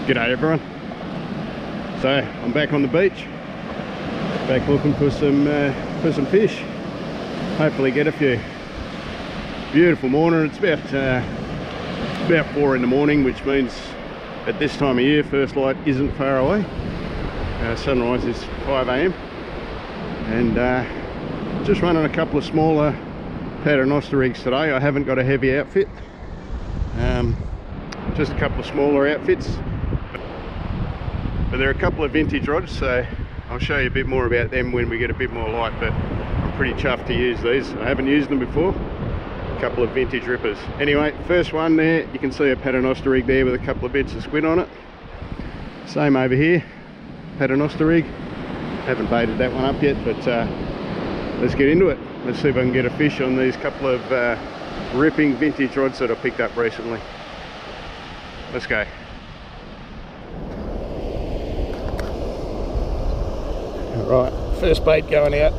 G'day everyone. So I'm back on the beach, back looking for some fish. Hopefully get a few. Beautiful morning. It's about 4 in the morning, which means at this time of year first light isn't far away. Sunrise is 5 AM, and just running a couple of smaller paternoster rigs today. I haven't got a heavy outfit, just a couple of smaller outfits. But there are a couple of vintage rods, so I'll show you a bit more about them when we get a bit more light. But I'm pretty chuffed to use these. I haven't used them before. A couple of vintage rippers. Anyway, first one there, you can see a paternoster rig there with a couple of bits of squid on it. Same over here, paternoster rig. Haven't baited that one up yet, but let's get into it. Let's see if I can get a fish on these couple of ripping vintage rods that I picked up recently. Let's go. Right, first bait going out.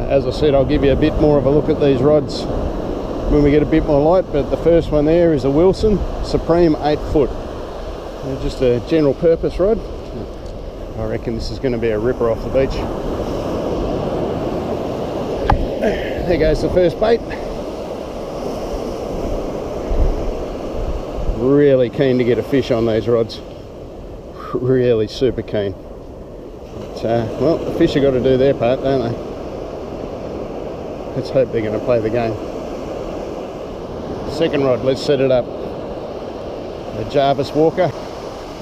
As I said, I'll give you a bit more of a look at these rods when we get a bit more light, but the first one there is a Wilson Supreme 8 foot. Just a general purpose rod. I reckon this is going to be a ripper off the beach. There goes the first bait. Really keen to get a fish on these rods. Really super keen. But, well, the fish have got to do their part, don't they? Let's hope they're going to play the game. Second rod, let's set it up. The Jarvis Walker,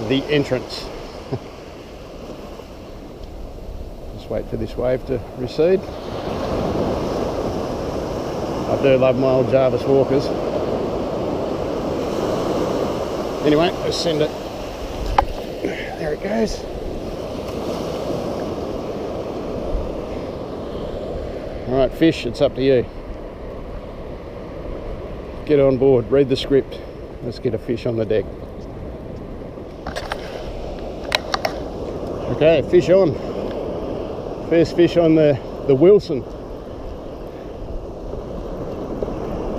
the entrance. Just wait for this wave to recede. I do love my old Jarvis Walkers. Anyway, let's send it. There it goes. Alright, fish, it's up to you. Get on board, read the script. Let's get a fish on the deck. Okay, fish on. First fish on the Wilson.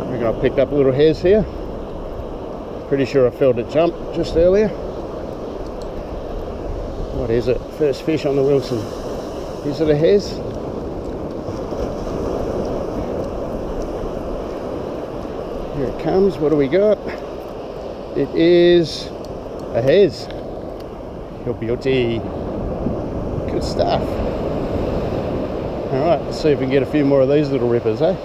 I reckon I picked up a little hares here. Pretty sure I felt it jump just earlier. What is it? First fish on the Wilson. Is it a hares? Here it comes. What do we got? It is a hares. Your beauty. Good stuff. Alright, let's see if we can get a few more of these little rippers, eh?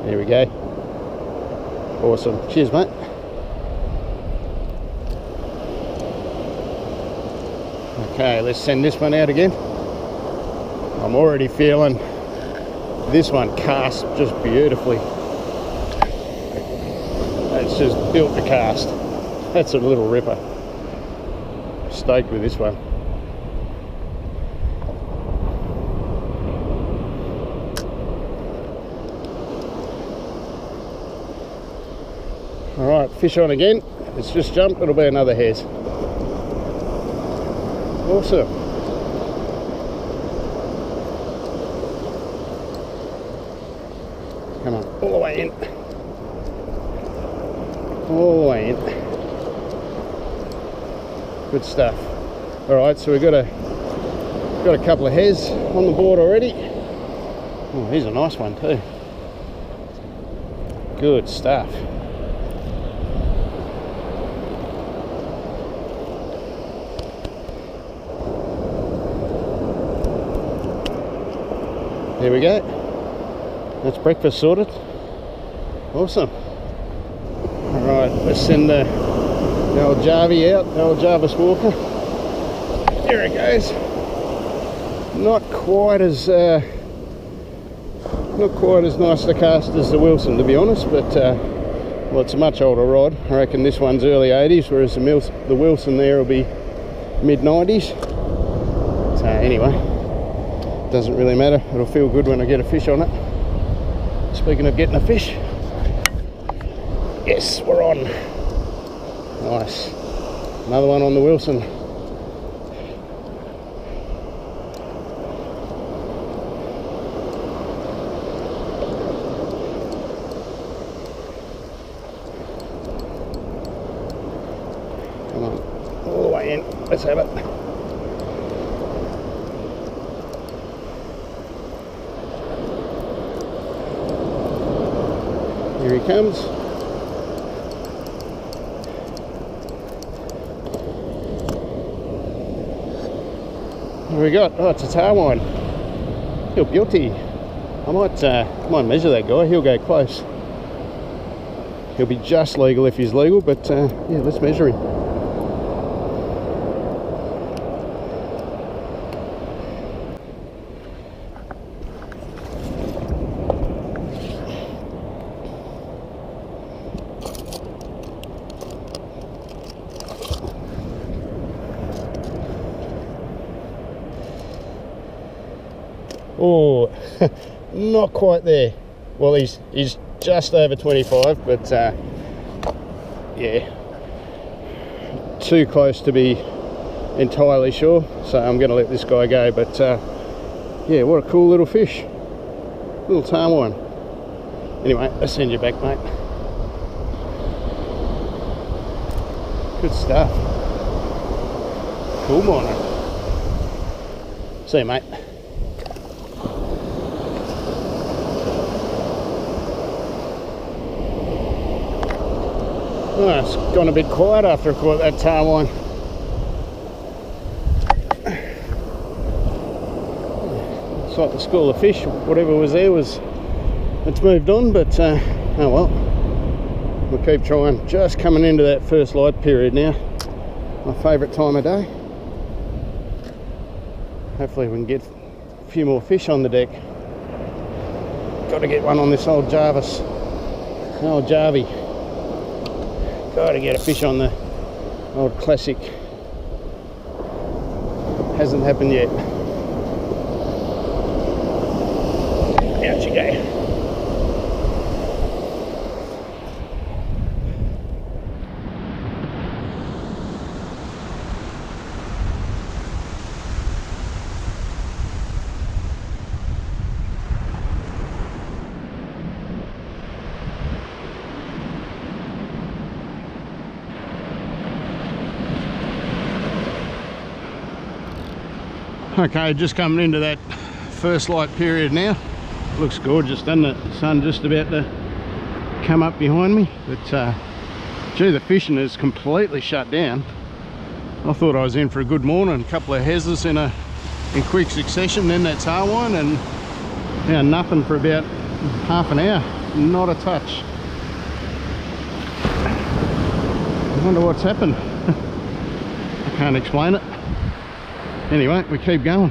There we go. Awesome. Cheers, mate. Okay, let's send this one out again. I'm already feeling this one cast just beautifully. It's just built the cast. That's a little ripper. Stoked with this one. Alright, fish on again. It's just jumped, it'll be another hares. Awesome. Come on, all the way in. All the way in. Good stuff. Alright, so we've got a couple of hares on the board already. Oh, here's a nice one too. Good stuff. There we go. That's breakfast sorted. Awesome. Alright, let's send the old Jarvie out, the old Jarvis Walker. There it goes. Not quite as nice to cast as the Wilson, to be honest, but well, it's a much older rod. I reckon this one's early 80s, whereas the Wilson there will be mid 90s. So anyway, doesn't really matter. It'll feel good when I get a fish on it. Speaking of getting a fish, yes, we're on. Nice. Another one on the Wilson. let's have it. Here he comes. What have we got? Oh, it's a Tarwhine. He'll beauty. I might measure that guy. He'll go close. He'll be just legal if he's legal, but yeah, let's measure him. Oh, not quite there. Well, he's just over 25, but yeah, too close to be entirely sure, so I'm going to let this guy go. But yeah, what a cool little fish, little Tarwhine. Anyway, I'll send you back, mate. Good stuff. Cool morning. See you, mate. Oh, it's gone a bit quiet after I caught that Tarwhine. It's like the school of fish, whatever was there it's moved on, but oh well, we'll keep trying. Just coming into that first light period now, my favourite time of day. Hopefully we can get a few more fish on the deck. Got to get one on this old Jarvis, old Jarvie. Got to get a fish on the old classic. Hasn't happened yet. Out you go. Okay, just coming into that first light period now. Looks gorgeous, doesn't it? The sun just about to come up behind me, but gee, the fishing is completely shut down. I thought I was in for a good morning, a couple of hezzers in quick succession, then that Tarwhine, and now nothing for about half an hour, not a touch. I wonder what's happened. I can't explain it. Anyway, we keep going.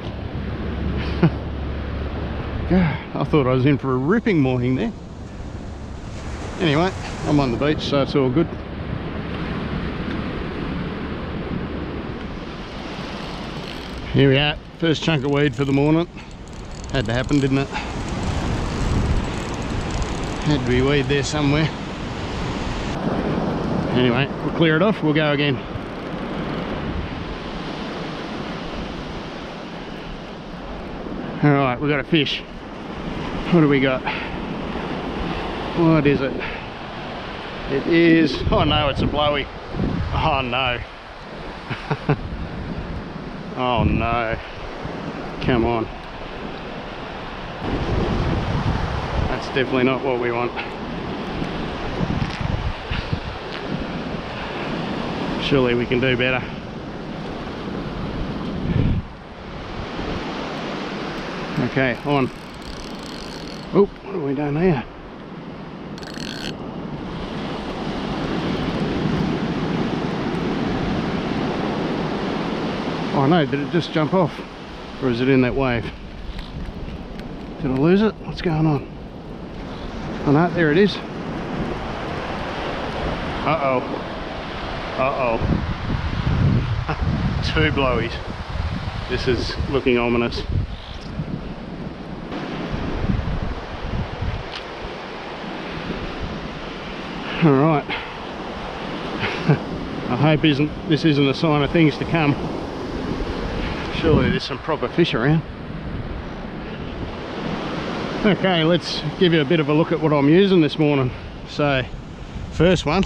God, I thought I was in for a ripping morning there. Anyway, I'm on the beach, so it's all good. Here we are, first chunk of weed for the morning. Had to happen, didn't it? Had to be weed there somewhere. Anyway, we'll clear it off, we'll go again. Alright, we've got a fish. What do we got? What is it? It is... oh no, it's a blowy. Oh no. Oh no. Come on. That's definitely not what we want. Surely we can do better. Okay, on. Oh, what have we done here? Oh no, did it just jump off? Or is it in that wave? Did I lose it? What's going on? Oh no, there it is. Uh-oh. Uh-oh. Two blowies. This is looking ominous. Alright. I hope this isn't a sign of things to come. Surely there's some proper fish around. Okay, let's give you a bit of a look at what I'm using this morning. So, first one,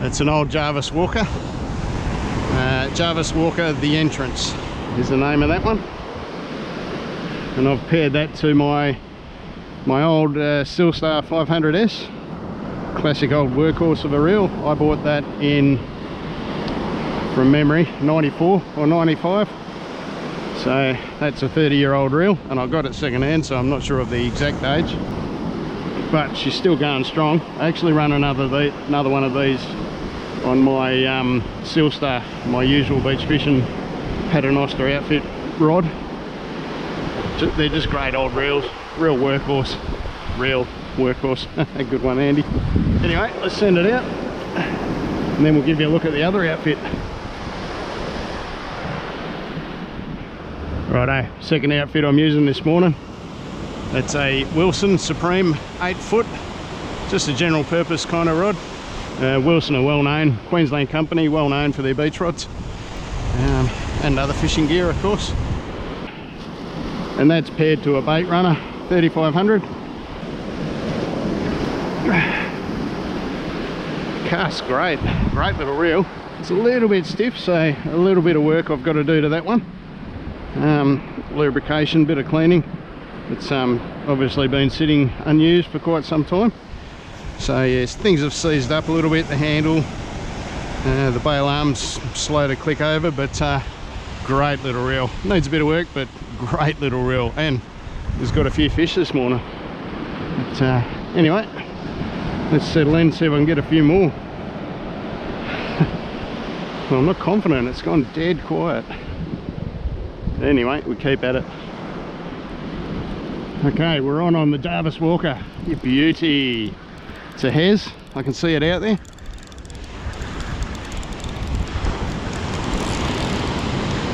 it's an old Jarvis Walker. Jarvis Walker The Entrance is the name of that one, and I've paired that to my old Silstar 500S, classic old workhorse of a reel. I bought that in, from memory, 94 or 95, so that's a 30-year-old reel, and I got it second hand, so I'm not sure of the exact age, but she's still going strong. I actually run another one of these on my Silstar, my usual beach fishing Paternoster outfit rod. They're just great old reels, real workhorse. A good one, Andy. Anyway, let's send it out, and then we'll give you a look at the other outfit. Righto, second outfit I'm using this morning. It's a Wilson Supreme 8 foot, just a general purpose kind of rod. Wilson are well known, Queensland company, well known for their beach rods, and other fishing gear, of course. And that's paired to a bait runner 3500. Cast great little reel. It's a little bit stiff, so a little bit of work I've got to do to that one. Lubrication, bit of cleaning. It's obviously been sitting unused for quite some time. So yes, things have seized up a little bit, the handle, the bail arm's slow to click over, but great little reel. Needs a bit of work, but great little reel, and it's got a few fish this morning. But anyway, let's settle in, see if I can get a few more. Well, I'm not confident, it's gone dead quiet. Anyway, we keep at it. Okay, we're on the Jarvis Walker. You beauty. It's a Hez, I can see it out there.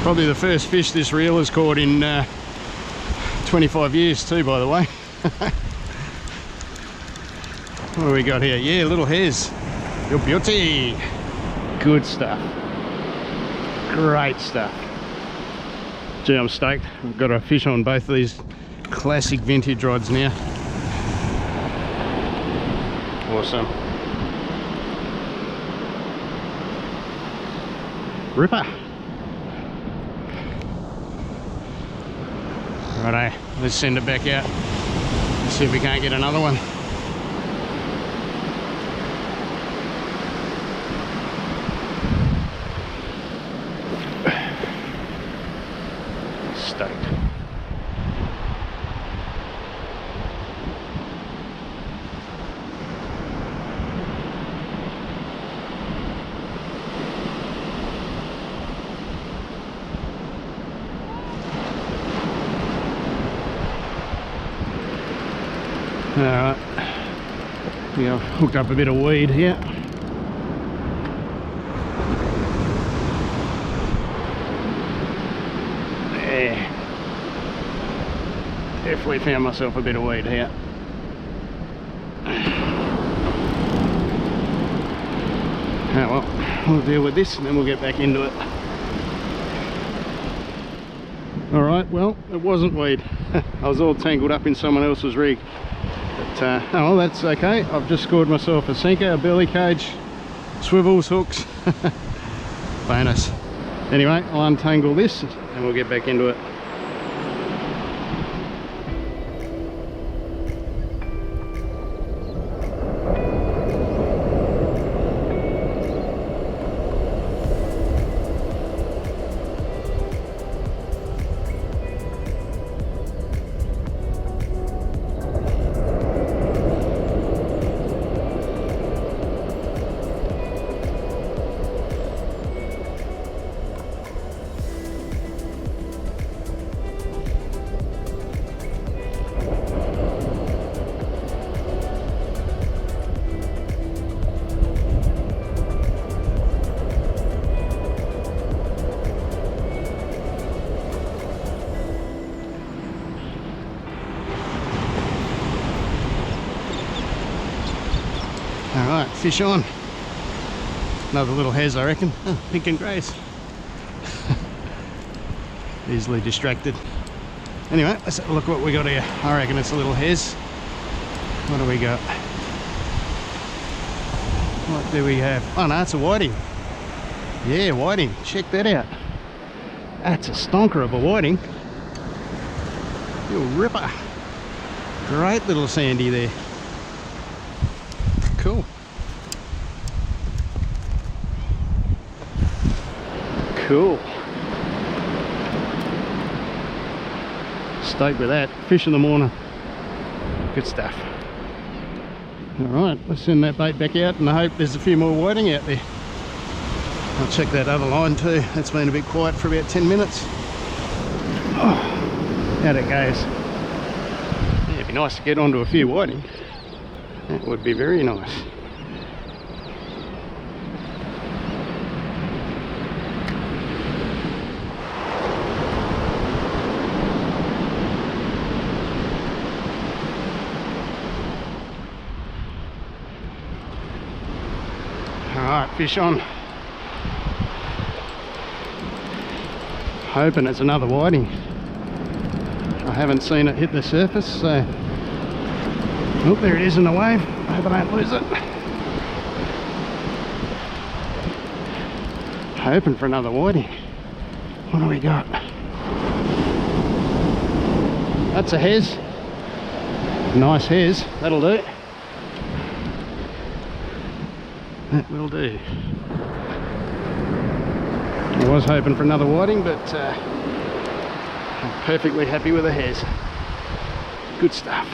Probably the first fish this reel has caught in 25 years too, by the way. What do we got here? Yeah, little Hez. Your beauty. Good stuff. Great stuff. Gee, I'm stoked. I've got a fish on both of these classic vintage rods now. Awesome. Ripper. Righto, let's send it back out. Let's see if we can't get another one. Stoked. Alright, yeah, I've hooked up a bit of weed here. There. Definitely found myself a bit of weed here. Oh well, we'll deal with this and then we'll get back into it. Alright, well, it wasn't weed. I was all tangled up in someone else's rig. But, oh well, that's okay. I've just scored myself a sinker, a belly cage, swivels, hooks. Bonus. Anyway, I'll untangle this and we'll get back into it. Alright, fish on. Another little Hez, I reckon. Oh, pink and greys. Easily distracted. Anyway, let's have a look what we got here. I reckon it's a little Hez. What do we got? What do we have? Oh no, it's a whitey. Yeah, whiting, check that out. That's a stonker of a whiting. You ripper. Great little sandy there. Cool. Cool. Stoked with that. Fish in the morning. Good stuff. Alright, let's send that bait back out and I hope there's a few more whiting out there. I'll check that other line too. That's been a bit quiet for about 10 minutes. Oh, out it goes. Yeah, it'd be nice to get onto a few whiting. That would be very nice. Alright, fish on. Hoping it's another whiting. I haven't seen it hit the surface, so... Oh, there it is in the wave. I hope I don't lose it. Hoping for another whiting. What do we got? That's a hez. Nice hez. That'll do. That will do. I was hoping for another whiting, but I'm perfectly happy with a hez. Good stuff.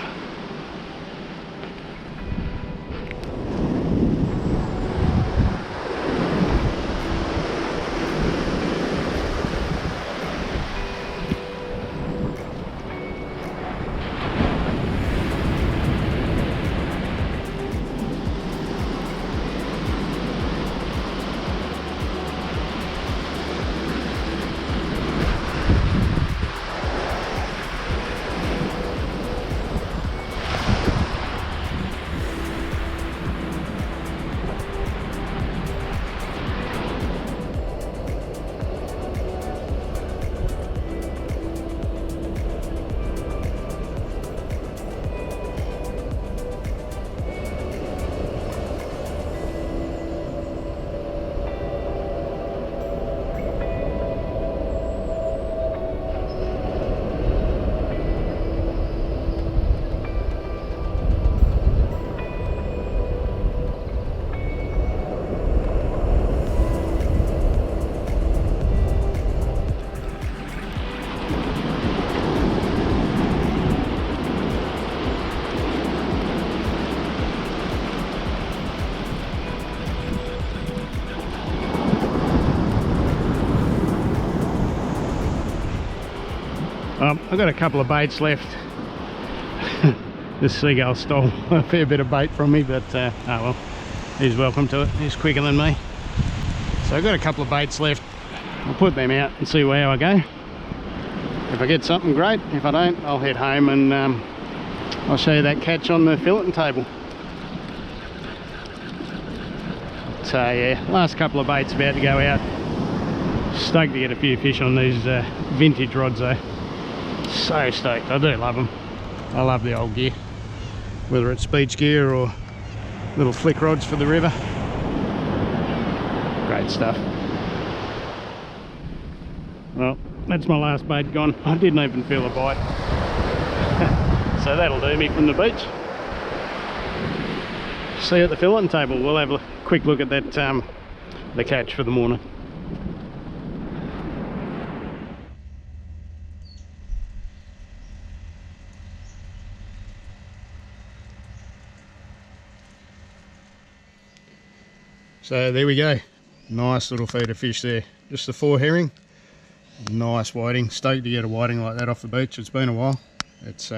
I've got a couple of baits left. This seagull stole a fair bit of bait from me, but oh well, he's welcome to it. He's quicker than me. So I've got a couple of baits left. I'll put them out and see where I go. If I get something, great. If I don't, I'll head home and I'll show you that catch on the filleting table. So yeah, last couple of baits about to go out. Stoked to get a few fish on these vintage rods though. So stoked. I do love them. I love the old gear, whether it's beach gear or little flick rods for the river. Great stuff. Well, that's my last bait gone. I didn't even feel a bite. So that'll do me from the beach. See you at the filleting table. We'll have a quick look at that the catch for the morning. So there we go, nice little feed of fish there. Just the 4 herring, nice whiting. Stoked to get a whiting like that off the beach. It's been a while. It's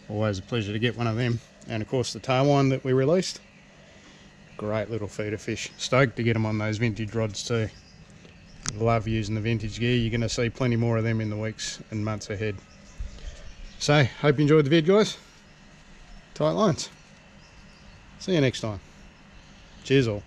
always a pleasure to get one of them. And of course the Tarwhine that we released, great little feed of fish. Stoked to get them on those vintage rods too. Love using the vintage gear. You're going to see plenty more of them in the weeks and months ahead. So hope you enjoyed the vid, guys. Tight lines. See you next time. Cheers all.